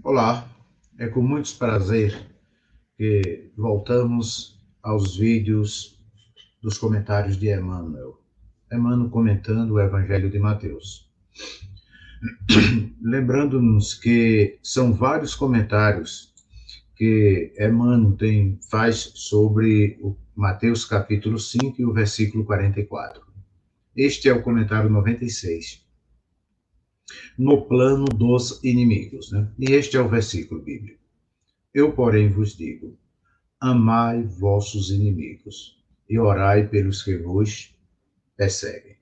Olá, é com muito prazer que voltamos aos vídeos dos comentários de Emmanuel. Emmanuel comentando o Evangelho de Mateus. Lembrando-nos que são vários comentários que Emmanuel faz sobre o Mateus capítulo 5 e o versículo 44. Este é o comentário 96. No plano dos inimigos. E este é o versículo bíblico. Eu, porém, vos digo: amai vossos inimigos e orai pelos que vos perseguem.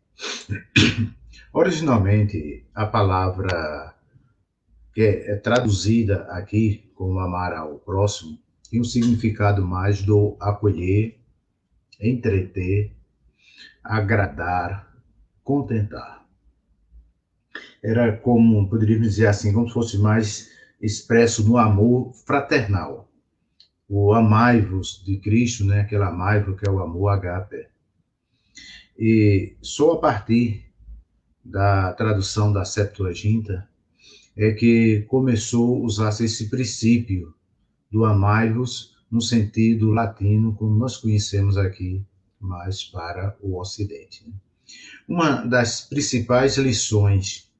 Originalmente, a palavra que é traduzida aqui como amar ao próximo tem um significado mais do acolher, entreter, agradar, contentar. Era como, poderíamos dizer assim, como se fosse mais expresso no amor fraternal. O amai-vos de Cristo, aquele amai-vos que é o amor agape. E só a partir da tradução da Septuaginta é que começou a usar esse princípio do amai-vos no sentido latino, como nós conhecemos aqui, mais para o Ocidente. Uma das principais lições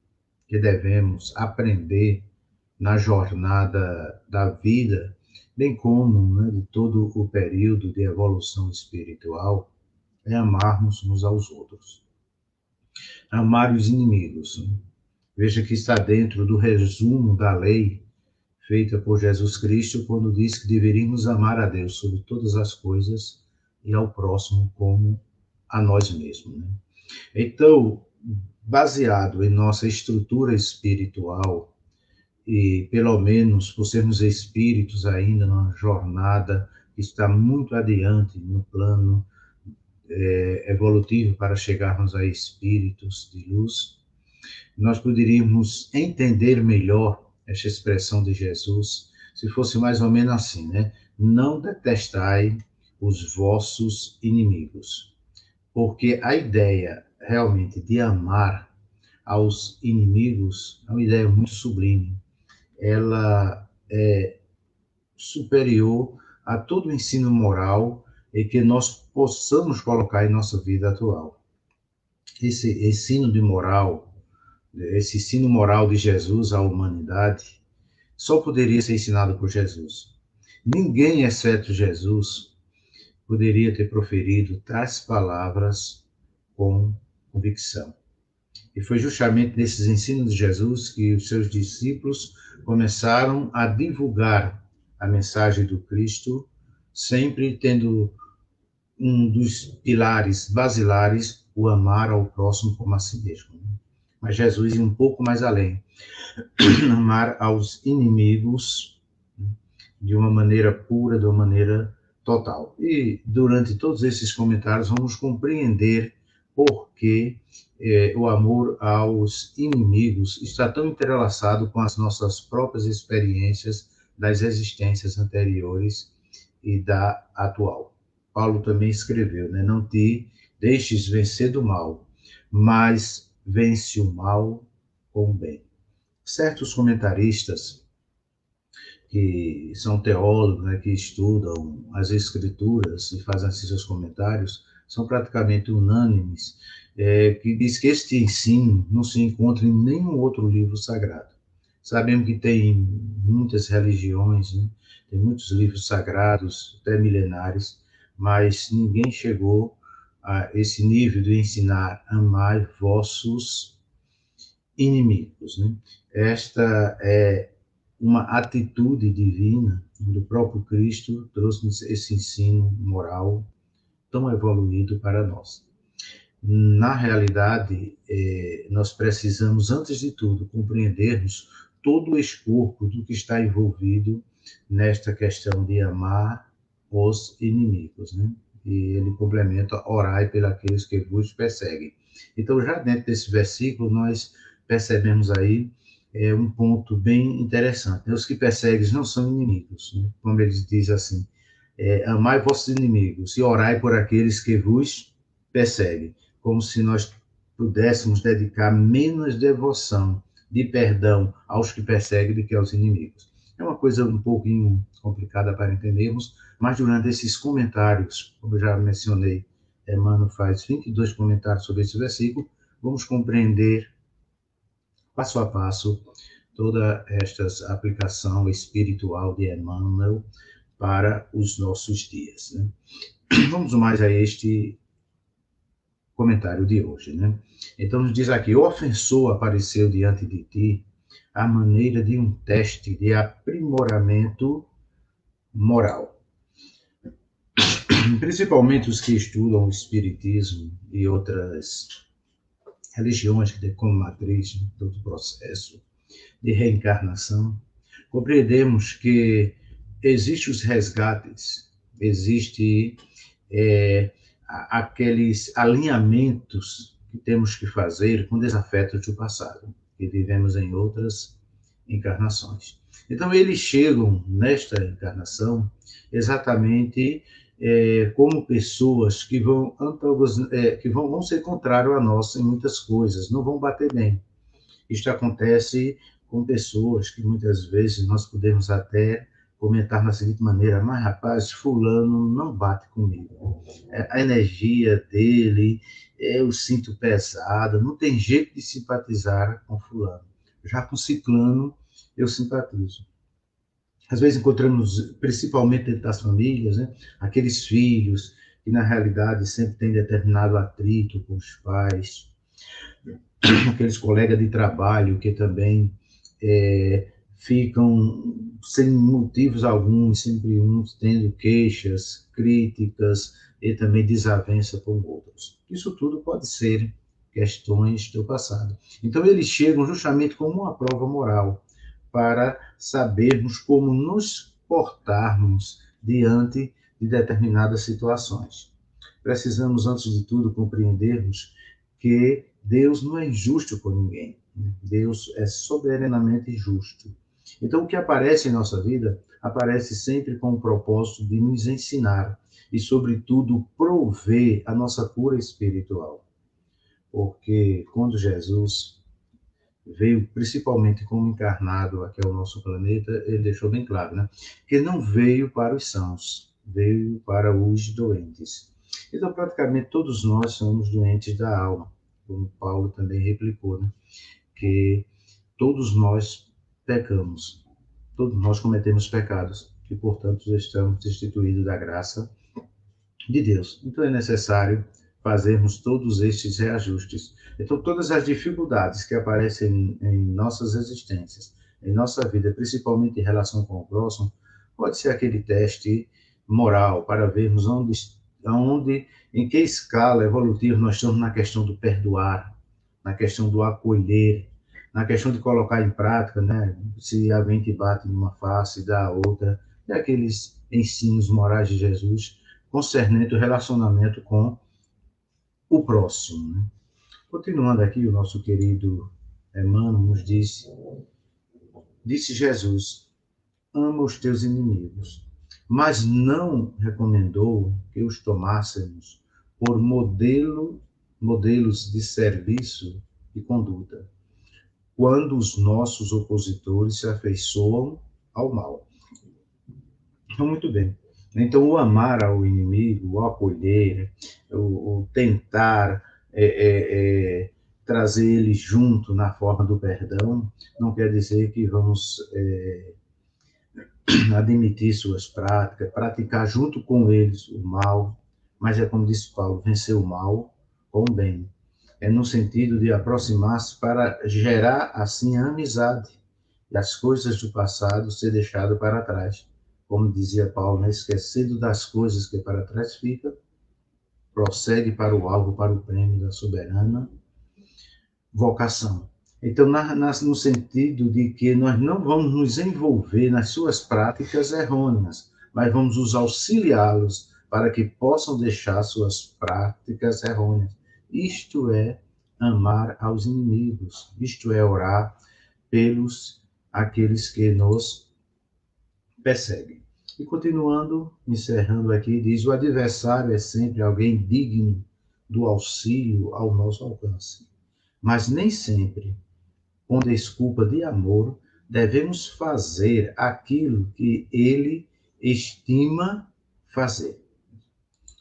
que devemos aprender na jornada da vida, bem como de todo o período de evolução espiritual, é amarmos uns aos outros. Amar os inimigos. Veja que está dentro do resumo da lei feita por Jesus Cristo, quando diz que deveríamos amar a Deus sobre todas as coisas e ao próximo como a nós mesmos. Então, baseado em nossa estrutura espiritual, e pelo menos por sermos espíritos ainda numa jornada que está muito adiante no plano evolutivo para chegarmos a espíritos de luz, nós poderíamos entender melhor esta expressão de Jesus se fosse mais ou menos assim, Não detestai os vossos inimigos, porque a ideia realmente de amar aos inimigos é uma ideia muito sublime. Ela é superior a todo o ensino moral e que nós possamos colocar em nossa vida atual. Esse ensino moral de Jesus à humanidade só poderia ser ensinado por Jesus. Ninguém, exceto Jesus, poderia ter proferido tais palavras com convicção. E foi justamente nesses ensinos de Jesus que os seus discípulos começaram a divulgar a mensagem do Cristo, sempre tendo um dos pilares basilares, o amar ao próximo como a si mesmo. Mas Jesus ia um pouco mais além. Amar aos inimigos de uma maneira pura, de uma maneira total. E durante todos esses comentários vamos compreender por que o amor aos inimigos está tão entrelaçado com as nossas próprias experiências das existências anteriores e da atual. Paulo também escreveu, não te deixes vencer do mal, mas vence o mal com o bem. Certos comentaristas que são teólogos, que estudam as escrituras e fazem assim seus comentários, são praticamente unânimes, que diz que este ensino não se encontra em nenhum outro livro sagrado. Sabemos que tem muitas religiões, tem muitos livros sagrados, até milenares, mas ninguém chegou a esse nível de ensinar amar vossos inimigos. Esta é uma atitude divina do próprio Cristo, trouxe esse ensino moral tão evoluído para nós. Na realidade, nós precisamos, antes de tudo, compreendermos todo o escopo do que está envolvido nesta questão de amar os inimigos. E ele complementa, orai pelos que vos perseguem. Então, já dentro desse versículo, nós percebemos aí um ponto bem interessante. Os que perseguem não são inimigos, como ele diz assim, amai vossos inimigos e orai por aqueles que vos perseguem, como se nós pudéssemos dedicar menos devoção de perdão aos que perseguem do que aos inimigos. coisa um pouquinho complicada para entendermos, mas durante esses comentários, como eu já mencionei, Emmanuel faz 22 comentários sobre esse versículo, vamos compreender passo a passo toda esta aplicação espiritual de Emmanuel para os nossos dias. Né? Vamos mais a este comentário de hoje. Né? Então, nos diz aqui: o ofensor apareceu diante de ti à maneira de um teste de aprimoramento moral. Principalmente os que estudam o Espiritismo e outras religiões que têm como matriz todo o processo de reencarnação, compreendemos que existem os resgates, existem aqueles alinhamentos que temos que fazer com desafetos do passado, que vivemos em outras encarnações. Então, eles chegam nesta encarnação exatamente como pessoas que vão ser contrárias a nós em muitas coisas, não vão bater bem. Isto acontece com pessoas que muitas vezes nós podemos até comentar na seguinte maneira: mas rapaz, fulano não bate comigo. A energia dele, eu sinto pesada, não tem jeito de simpatizar com fulano. Já com ciclano, eu simpatizo. Às vezes encontramos, principalmente dentro das famílias, né, aqueles filhos que na realidade sempre têm determinado atrito com os pais, aqueles colegas de trabalho que também ficam sem motivos alguns, sempre uns tendo queixas, críticas e também desavença com outros. Isso tudo pode ser questões do passado. Então eles chegam justamente como uma prova moral para sabermos como nos portarmos diante de determinadas situações. Precisamos, antes de tudo, compreendermos que Deus não é injusto com ninguém. Deus é soberanamente justo. Então, o que aparece em nossa vida, aparece sempre com o propósito de nos ensinar e, sobretudo, prover a nossa cura espiritual. Porque quando Jesus veio principalmente como encarnado aqui ao nosso planeta, ele deixou bem claro, né? Que não veio para os sãos, veio para os doentes. Então, praticamente todos nós somos doentes da alma, como Paulo também replicou, né? Que todos nós pecamos, todos nós cometemos pecados, e, portanto, estamos destituídos da graça de Deus. Então, é necessário fazermos todos estes reajustes. Então, todas as dificuldades que aparecem em nossas existências, em nossa vida, principalmente em relação com o próximo, pode ser aquele teste moral para vermos em que escala evolutiva nós estamos na questão do perdoar, na questão do acolher, na questão de colocar em prática, né? Se alguém te bate numa face, dá a outra, e aqueles ensinos morais de Jesus concernente o relacionamento com o próximo. Né? Continuando aqui, o nosso querido Emmanuel nos disse Jesus: ama os teus inimigos, mas não recomendou que os tomássemos por modelos de serviço e conduta, quando os nossos opositores se afeiçoam ao mal. Então, muito bem. Então, o amar ao inimigo, o acolher, o tentar trazer ele junto na forma do perdão, não quer dizer que vamos admitir suas práticas, praticar junto com eles o mal, mas é como disse Paulo: vencer o mal com o bem. É no sentido de aproximar-se para gerar, assim, a amizade e as coisas do passado ser deixado para trás. Como dizia Paulo, né? Esquecendo das coisas que para trás fica, prossegue para o alvo, para o prêmio da soberana vocação. Então, no sentido de que nós não vamos nos envolver nas suas práticas errôneas, mas vamos os auxiliá-los para que possam deixar suas práticas errôneas. Isto é amar aos inimigos, isto é orar pelos aqueles que nos perseguem. E continuando, encerrando aqui, diz: o adversário é sempre alguém digno do auxílio ao nosso alcance, mas nem sempre, com desculpa de amor, devemos fazer aquilo que ele estima fazer.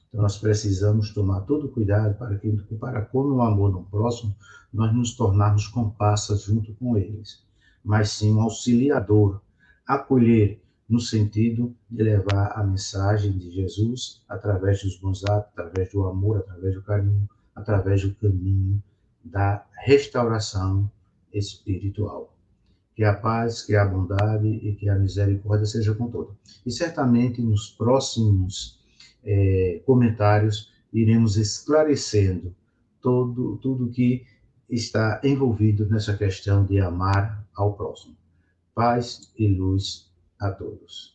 Então, nós precisamos tomar todo cuidado para com o amor no próximo, nós nos tornarmos comparsas junto com eles, mas sim um auxiliador, acolher no sentido de levar a mensagem de Jesus através dos bons atos, através do amor, através do carinho, através do caminho da restauração espiritual. Que a paz, que a bondade e que a misericórdia seja com todos. E certamente nos próximos comentários iremos esclarecendo tudo que está envolvido nessa questão de amar ao próximo. Paz e luz a todos.